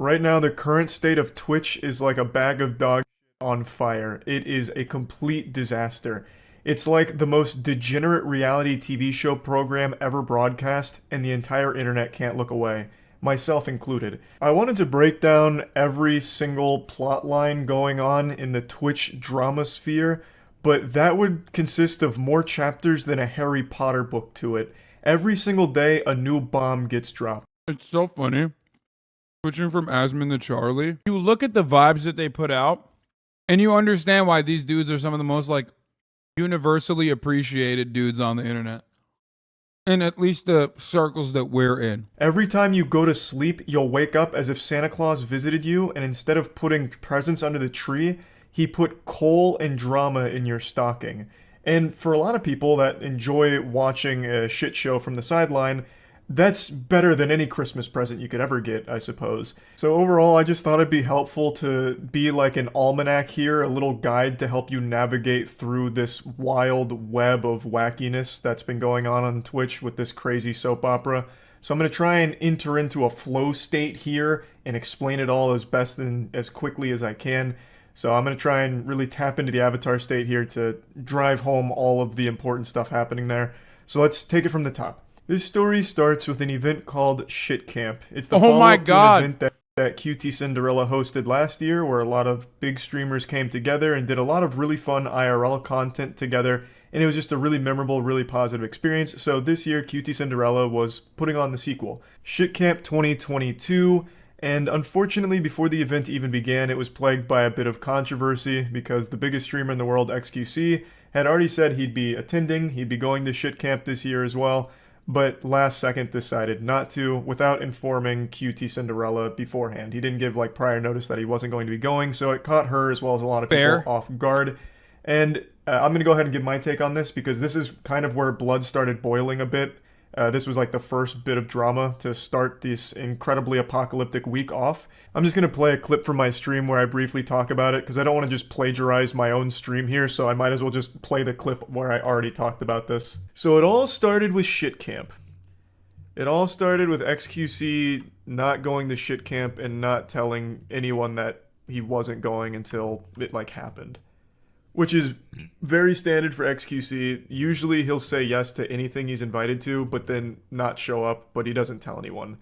Right now, the current state of Twitch is like a bag of dog shit on fire. It is a complete disaster. It's like the most degenerate reality TV show program ever broadcast, and the entire internet can't look away, myself included. I wanted to break down every single plot line going on in the Twitch drama sphere, but that would consist of more chapters than a Harry Potter book to it. Every single day, a new bomb gets dropped. It's so funny. Switching from Asmon to Charlie. You look at the vibes that they put out, and you understand why these dudes are some of the most, like, universally appreciated dudes on the internet. In at least the circles that we're in. Every time you go to sleep, you'll wake up as if Santa Claus visited you, and instead of putting presents under the tree, he put coal and drama in your stocking. And for a lot of people that enjoy watching a shit show from the sideline, that's better than any Christmas present you could ever get, I suppose. So overall, I just thought it'd be helpful to be like an almanac here, a little guide to help you navigate through this wild web of wackiness that's been going on Twitch with this crazy soap opera. So I'm going to try and enter into a flow state here and explain it all as best and as quickly as I can. So I'm going to try and really tap into the avatar state here to drive home all of the important stuff happening there. So let's take it from the top. This story starts with an event called Shit Camp. It's the follow-up to an event that QTCinderella hosted last year, where a lot of big streamers came together and did a lot of really fun IRL content together, and it was just a really memorable, really positive experience. So this year, QTCinderella was putting on the sequel, Shit Camp 2022, and unfortunately, before the event even began, it was plagued by a bit of controversy because the biggest streamer in the world, XQC, had already said he'd be attending, he'd be going to Shit Camp this year as well, but last second decided not to without informing QTCinderella beforehand. He didn't give like prior notice that he wasn't going to be going, so it caught her as well as a lot of people off guard. And I'm going to go ahead and give my take on this because this is kind of where blood started boiling a bit. This was like the first bit of drama to start this incredibly apocalyptic week off. I'm just going to play a clip from my stream where I briefly talk about it because I don't want to just plagiarize my own stream here, so I might as well just play the clip where I already talked about this. So it all started with Shit Camp. It all started with XQC not going to Shit Camp and not telling anyone that he wasn't going until it like happened. Which is very standard for XQC. Usually he'll say yes to anything he's invited to, but then not show up, but he doesn't tell anyone.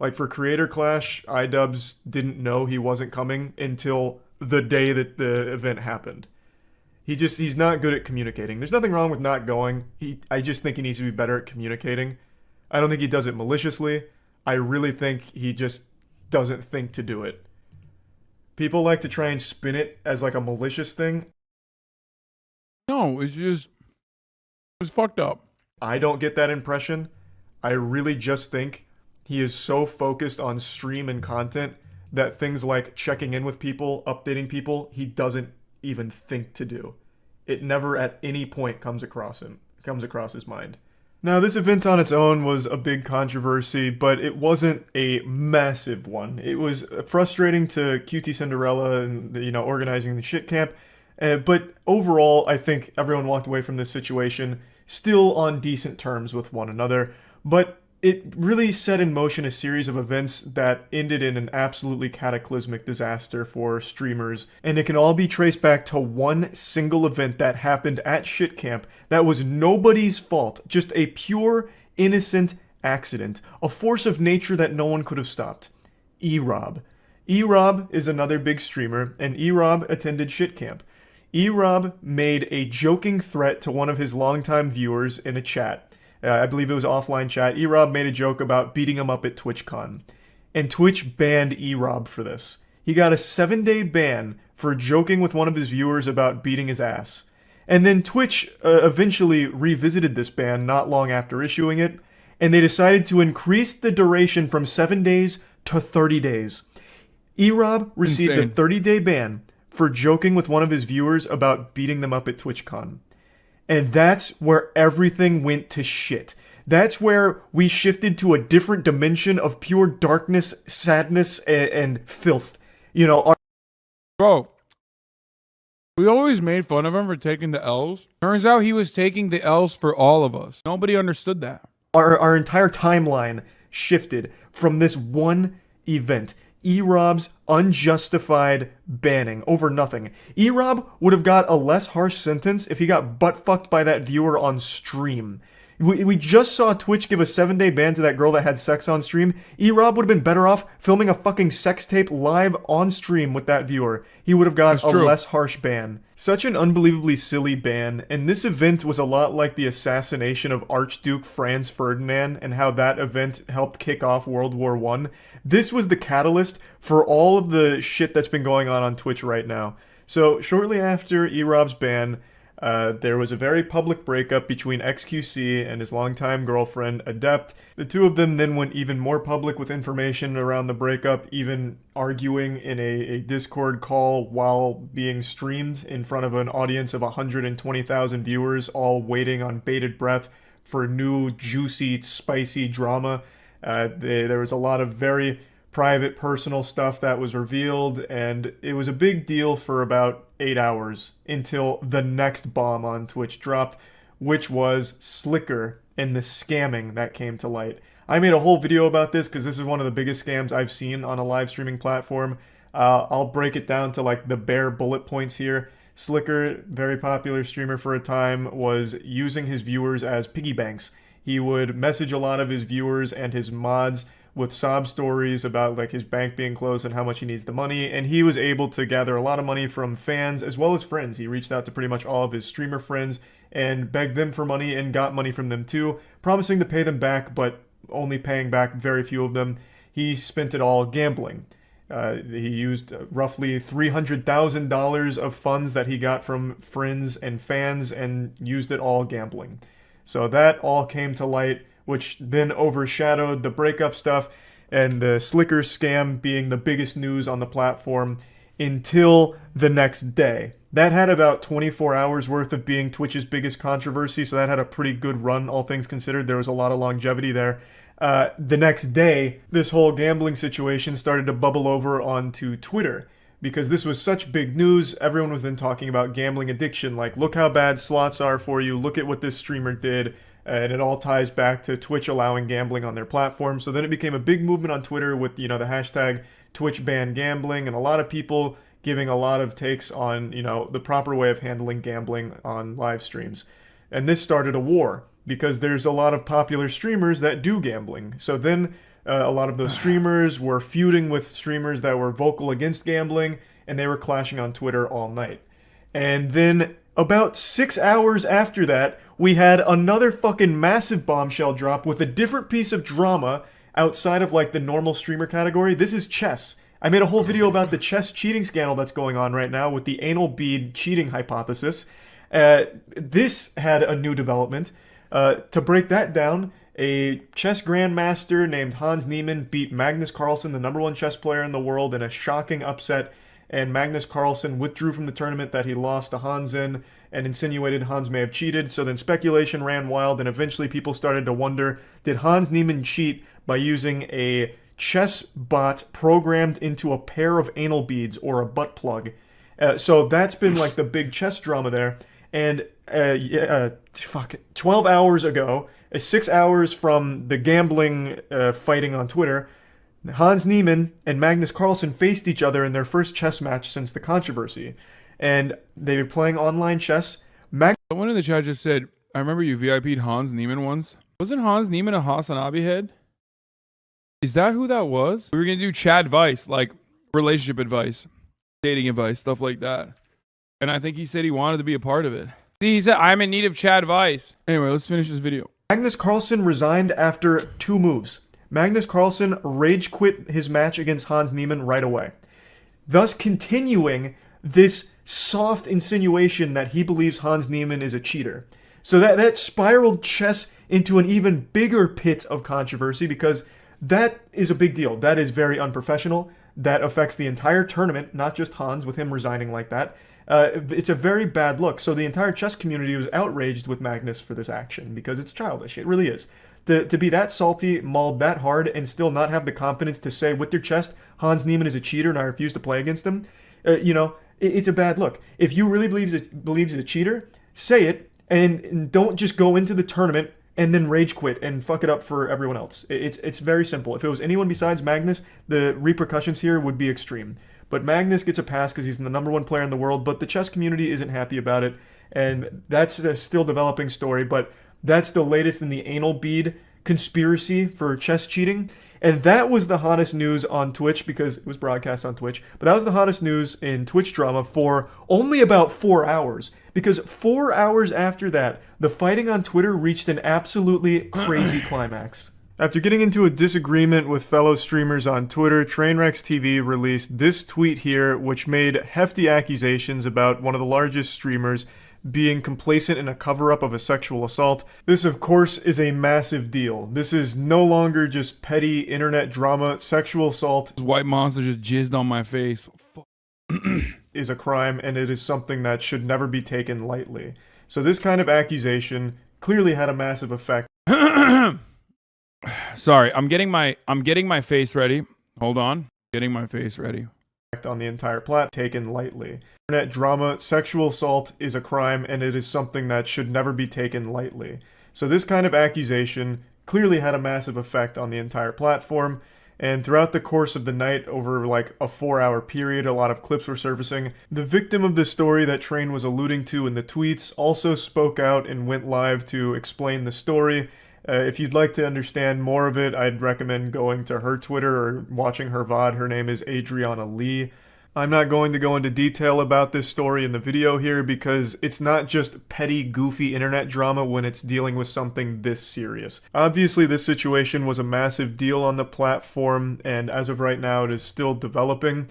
Like for Creator Clash, iDubbbz didn't know he wasn't coming until the day that the event happened. He's not good at communicating. There's nothing wrong with not going. I just think he needs to be better at communicating. I don't think he does it maliciously. I really think he just doesn't think to do it. People like to try and spin it as like a malicious thing. No, it's fucked up. I don't get that impression. I really just think he is so focused on stream and content that things like checking in with people, updating people, he doesn't even think to do. It never at any point comes across his mind. Now, this event on its own was a big controversy, but it wasn't a massive one. It was frustrating to QTCinderella and organizing the Shit Camp. But overall, I think everyone walked away from this situation still on decent terms with one another. But it really set in motion a series of events that ended in an absolutely cataclysmic disaster for streamers. And it can all be traced back to one single event that happened at Shit Camp that was nobody's fault. Just a pure, innocent accident. A force of nature that no one could have stopped. E-Rob. E-Rob is another big streamer, and E-Rob attended Shit Camp. E-Rob made a joking threat to one of his longtime viewers in a chat. I believe it was offline chat. E-Rob made a joke about beating him up at TwitchCon. And Twitch banned E-Rob for this. He got a 7-day ban for joking with one of his viewers about beating his ass. And then Twitch eventually revisited this ban not long after issuing it, and they decided to increase the duration from 7 days to 30 days. E-Rob received a 30-day ban for joking with one of his viewers about beating them up at TwitchCon. And that's where everything went to shit. That's where we shifted to a different dimension of pure darkness, sadness, and filth. Bro, we always made fun of him for taking the L's. Turns out he was taking the L's for all of us. Nobody understood that. Our entire timeline shifted from this one event. E-Rob's unjustified banning over nothing. E-Rob would have got a less harsh sentence if he got butt-fucked by that viewer on stream. We just saw Twitch give a 7-day ban to that girl that had sex on stream. E-Rob would have been better off filming a fucking sex tape live on stream with that viewer. He would have got a less harsh ban. Such an unbelievably silly ban, and this event was a lot like the assassination of Archduke Franz Ferdinand and how that event helped kick off World War I. This was the catalyst for all of the shit that's been going on Twitch right now. So shortly after E-Rob's ban, there was a very public breakup between XQC and his longtime girlfriend, Adept. The two of them then went even more public with information around the breakup, even arguing in a Discord call while being streamed in front of an audience of 120,000 viewers, all waiting on bated breath for new, juicy, spicy drama. There was a lot of very private, personal stuff that was revealed, and it was a big deal for about 8 hours until the next bomb on Twitch dropped, which was Slicker and the scamming that came to light. I made a whole video about this because this is one of the biggest scams I've seen on a live streaming platform. I'll break it down to like the bare bullet points here. Slicker, very popular streamer for a time, was using his viewers as piggy banks. He would message a lot of his viewers and his mods with sob stories about like his bank being closed and how much he needs the money, and he was able to gather a lot of money from fans as well as friends. He reached out to pretty much all of his streamer friends and begged them for money and got money from them too, promising to pay them back, but only paying back very few of them. He spent it all gambling. He used roughly $300,000 of funds that he got from friends and fans and used it all gambling. So that all came to light, which then overshadowed the breakup stuff and the Slicker scam being the biggest news on the platform until the next day. That had about 24 hours worth of being Twitch's biggest controversy, so that had a pretty good run, all things considered. There was a lot of longevity there. The next day, this whole gambling situation started to bubble over onto Twitter, because this was such big news. Everyone was then talking about gambling addiction, like, look how bad slots are for you, look at what this streamer did. And it all ties back to Twitch allowing gambling on their platform. So then it became a big movement on Twitter with, the hashtag Twitch ban gambling, and a lot of people giving a lot of takes on, the proper way of handling gambling on live streams. And this started a war because there's a lot of popular streamers that do gambling. So then a lot of those streamers were feuding with streamers that were vocal against gambling, and they were clashing on Twitter all night. And then about 6 hours after that, we had another fucking massive bombshell drop with a different piece of drama outside of like the normal streamer category. This is chess. I made a whole video about the chess cheating scandal that's going on right now with the anal bead cheating hypothesis. This had a new development. To break that down, a chess grandmaster named Hans Niemann beat Magnus Carlsen, the #1 chess player in the world, in a shocking upset, and Magnus Carlsen withdrew from the tournament that he lost to Hans in and insinuated Hans may have cheated. So then speculation ran wild, and eventually people started to wonder, did Hans Niemann cheat by using a chess bot programmed into a pair of anal beads or a butt plug? So that's been like the big chess drama there. And 12 hours ago, 6 hours from the gambling fighting on Twitter, Hans Niemann and Magnus Carlsen faced each other in their first chess match since the controversy. And they were playing online chess. Someone in the chat just said, I remember you VIP'd Hans Niemann once. Wasn't Hans Niemann a HasanAbi head? Is that who that was? We were going to do chat advice, like relationship advice, dating advice, stuff like that. And I think he said he wanted to be a part of it. See, he said, I'm in need of chat advice. Anyway, let's finish this video. Magnus Carlsen resigned after 2 moves. Magnus Carlsen rage quit his match against Hans Niemann right away, thus continuing this soft insinuation that he believes Hans Niemann is a cheater. So that spiraled chess into an even bigger pit of controversy, because that is a big deal. That is very unprofessional. That affects the entire tournament, not just Hans, with him resigning like that. It's a very bad look. So the entire chess community was outraged with Magnus for this action, because it's childish. It really is. To be that salty, mauled that hard, and still not have the confidence to say with your chest, Hans Niemann is a cheater and I refuse to play against him, it's a bad look. If you really believes he's a cheater, say it, and don't just go into the tournament and then rage quit and fuck it up for everyone else. It's very simple. If it was anyone besides Magnus, the repercussions here would be extreme. But Magnus gets a pass because he's the #1 player in the world, but the chess community isn't happy about it, and that's a still developing story, but that's the latest in the anal bead conspiracy for chess cheating. And that was the hottest news on Twitch because it was broadcast on Twitch. But that was the hottest news in Twitch drama for only about 4 hours. Because 4 hours after that, the fighting on Twitter reached an absolutely crazy climax. After getting into a disagreement with fellow streamers on Twitter, Trainwrecks TV released this tweet here, which made hefty accusations about one of the largest streamers being complacent in a cover-up of a sexual assault. This, of course, is a massive deal. This is no longer just petty internet drama. Sexual assault, This white monster just jizzed on my face. is a crime, and it is something that should never be taken lightly. So this kind of accusation clearly had a massive effect. Sorry, I'm getting my face ready. Hold on. Getting my face ready. On the entire plot, taken lightly. Internet drama, sexual assault is a crime, and it is something that should never be taken lightly. So this kind of accusation clearly had a massive effect on the entire platform, and throughout the course of the night, over like a 4-hour period, a lot of clips were surfacing. The victim of the story that Train was alluding to in the tweets also spoke out and went live to explain the story. If you'd like to understand more of it, I'd recommend going to her Twitter or watching her VOD. Her name is Adriana Lee. I'm not going to go into detail about this story in the video here because it's not just petty, goofy internet drama when it's dealing with something this serious. Obviously, this situation was a massive deal on the platform, and as of right now, it is still developing.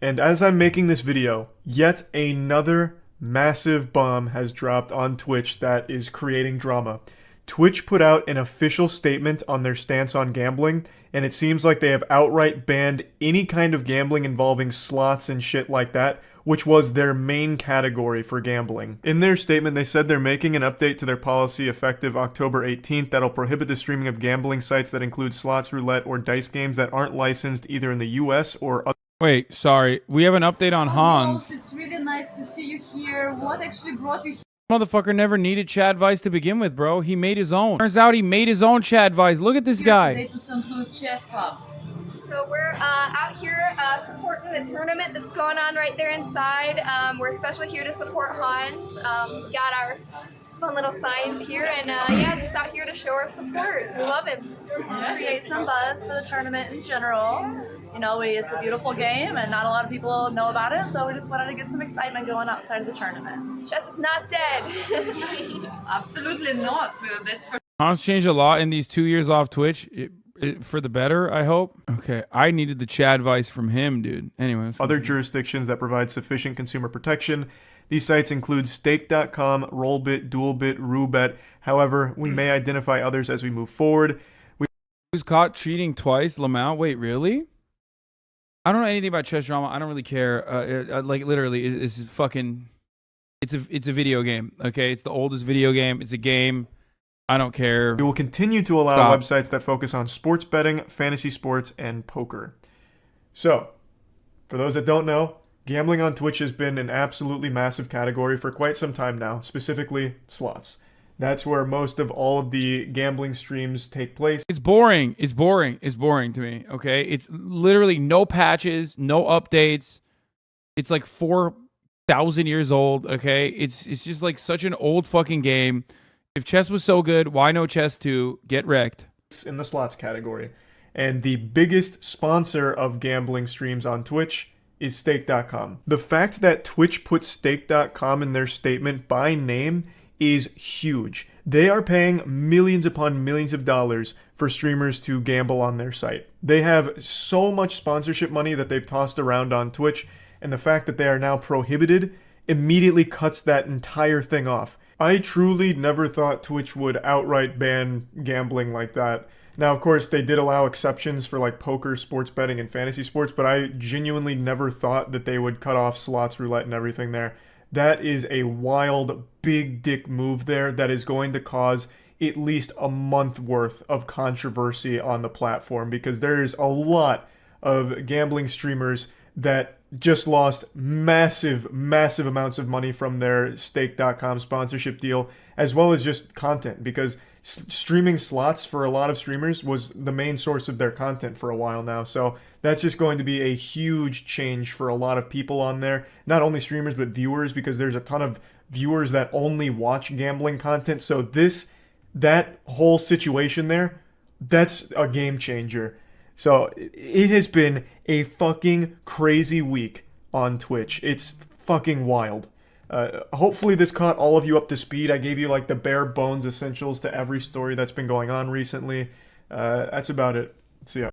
And as I'm making this video, yet another massive bomb has dropped on Twitch that is creating drama. Twitch put out an official statement on their stance on gambling, and it seems like they have outright banned any kind of gambling involving slots and shit like that, which was their main category for gambling. In their statement, they said they're making an update to their policy effective October 18th that'll prohibit the streaming of gambling sites that include slots, roulette, or dice games that aren't licensed either in the US or other. Wait, sorry. We have an update on Hans. It's really nice to see you here. What actually brought you here? Motherfucker never needed chat advice to begin with, bro. He made his own. Turns out he made his own chat advice. Look at this guy. Today to St. Louis Chess Club. So we're out here supporting the tournament that's going on right there inside. We're especially here to support Hans. We got our fun little signs here, and yeah, just out here to show our support. We love him. Create some buzz for the tournament in general. You know, it's a beautiful game, and not a lot of people know about it, so we just wanted to get some excitement going outside of the tournament. Chess is not dead. Absolutely not. That's for Hans changed a lot in these 2 years off Twitch. For the better, I hope. Okay, I needed the chat advice from him, dude. Anyways. Other jurisdictions that provide sufficient consumer protection. These sites include Stake.com, Rollbit, Dualbit, Roobet. However, we may identify others as we move forward. He was caught cheating twice, Lamau. Wait, really? I don't know anything about chess drama. I don't really care. Like literally, it's fucking. It's a video game. Okay, it's the oldest video game. It's a game. I don't care. We will continue to allow websites that focus on sports betting, fantasy sports, and poker. So, for those that don't know, gambling on Twitch has been an absolutely massive category for quite some time now, specifically slots. That's where most of all of the gambling streams take place. It's boring. It's boring. It's boring to me. Okay. It's literally no patches, no updates. It's like 4,000 years old. Okay. It's just like such an old fucking game. If chess was so good, why no chess 2? Get wrecked. In the slots category. And the biggest sponsor of gambling streams on Twitch is Stake.com. The fact that Twitch put Stake.com in their statement by name is huge. They are paying millions upon millions of dollars for streamers to gamble on their site. They have so much sponsorship money that they've tossed around on Twitch, and the fact that they are now prohibited immediately cuts that entire thing off. I truly never thought Twitch would outright ban gambling like that. Now, of course, they did allow exceptions for like poker, sports betting, and fantasy sports, but I genuinely never thought that they would cut off slots, roulette, and everything there. That is a wild, big dick move there that is going to cause at least a month worth of controversy on the platform because there's a lot of gambling streamers that just lost massive, massive amounts of money from their Stake.com sponsorship deal, as well as just content, because streaming slots for a lot of streamers was the main source of their content for a while now. So that's just going to be a huge change for a lot of people on there. Not only streamers, but viewers, because there's a ton of viewers that only watch gambling content. So that whole situation there, that's a game changer. So it has been a fucking crazy week on Twitch. It's fucking wild. Hopefully this caught all of you up to speed. I gave you like the bare bones essentials to every story that's been going on recently. That's about it. See ya.